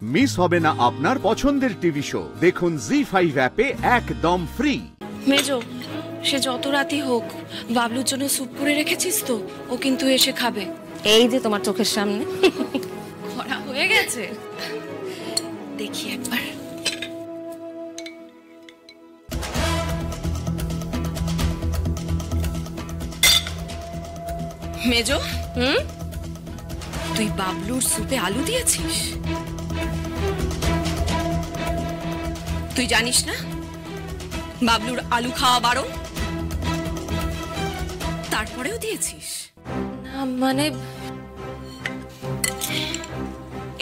Miss হবে না আপনার পছন্দের টিভি শো। দেখুন জি5 অ্যাপে একদম ফ্রি। মেজো, সে যত রাতই হোক বাবলুর জন্য স্যুপ করে রেখেছিস তো? ও কিন্তু এসে খাবে। এই যে তোমার চোখের সামনে করা হয়ে গেছে, দেখি একবার। মেজো, তুই বাবলুর স্যুপে আলু দিয়েছিস? তুই জানিস না বাবলুর আলু খাওয়া বারণ? তারপরেও দিয়েছিস? না মানে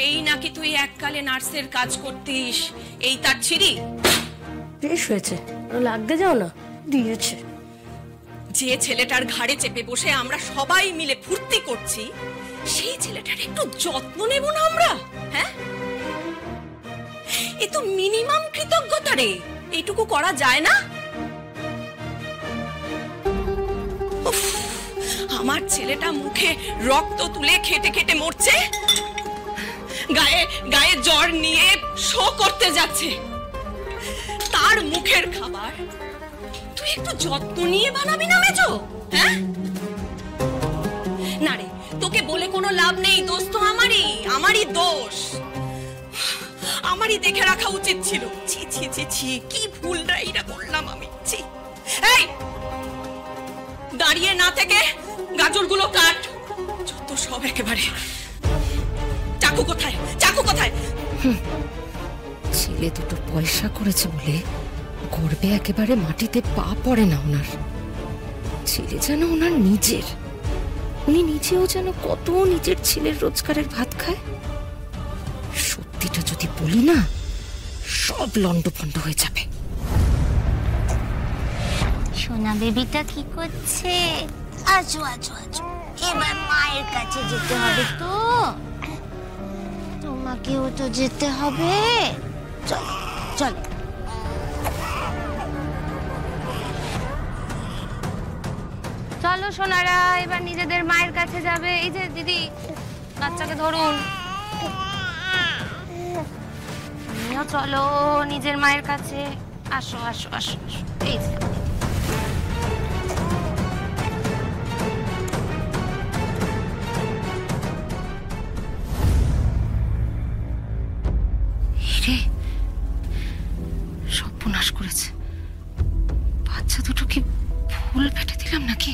এই নাকি তুই এককালে নার্সের কাজ করতিস, এই তার ছিরি? বেশ হয়েছে, লাগতে যাও না, দিয়েছে। যে ছেলেটার ঘাড়ে চেপে বসে আমরা সবাই মিলে ফুর্তি করছি, সেই ছেলেটার একটু যত্ন নেব না আমরা? হ্যাঁ, এ তো মিনিমাম কৃতজ্ঞতা রে, এইটুকু করা যায় না? আমার ছেলেটা মুখে রক্ত তুলে খেটে খেটে মরছে, গায়ে গায়ে জ্বর নিয়ে শো করতে যাচ্ছে, তার মুখের খাবার তুই একটু যত্ন নিয়ে বানাবি না মেজো? হ্যাঁ না রে, তোকে বলে কোনো লাভ নেই, দোষ তো আমারই দোষ, আমারই দেখে রাখা উচিত ছিল। ছি ছি ছি ছি, কি ভুলটা এটা করলাম আমি। ছি, এই দাঁড়িয়ে না থেকে গাজরগুলো কাট, যত সব একেবারে। চাকু কোথায়, চাকু কোথায়? ছেলে দুটো পয়সা করেছে বলে গর্বে একেবারে মাটিতে পা পড়ে না ওনার। ছেলে যেন ওনার নিজের, উনি নিজেও যেন কত নিজের ছেলের রোজগারের ভাত খায়। সত্যিটা যদি বলি না, সব লন্ডভন্ড হয়ে যাবে। সোনা বেবিটা কি করছে? আজো আজো আজো, এবার মায়ের কাছে যেতে হবে তো, তোমাকেও তো যেতে হবে। চল চল। চলো সোনারা, এবার নিজেদের মায়ের কাছে যাবে। এই যে দিদি, বাচ্চাকে ধরুন। তুমিও চলো নিজের মায়ের কাছে। আসো আসো আসো আসো। এই যে সর্বনাশ করেছে। বাচ্চা দুটো কি ভুল পেটে দিলাম নাকি?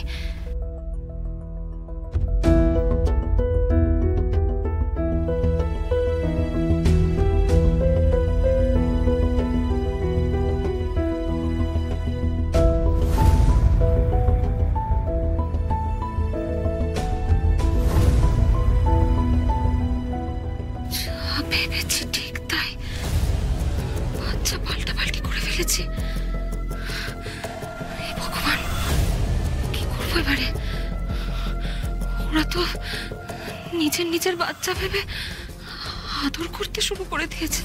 ভেবেছি ঠিক তাই, বাচ্চা পাল্টাপাল্টি করে ফেলেছি। ভগবান, কি করবো এবারে? ওরা তো নিজের নিজের বাচ্চা ভেবে আদর করতে শুরু করে দিয়েছে।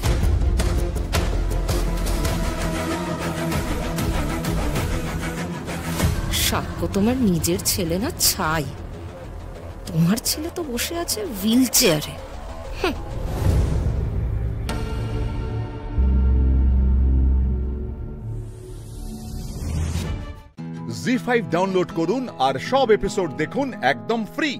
সাক্ষ্য তোমার নিজের ছেলে না ছাই। তোমার ছেলে তো বসে আছে হুইল চেয়ারে। জি5 ডাউনলোড করুন আর সব এপিসোড দেখুন একদম ফ্রি।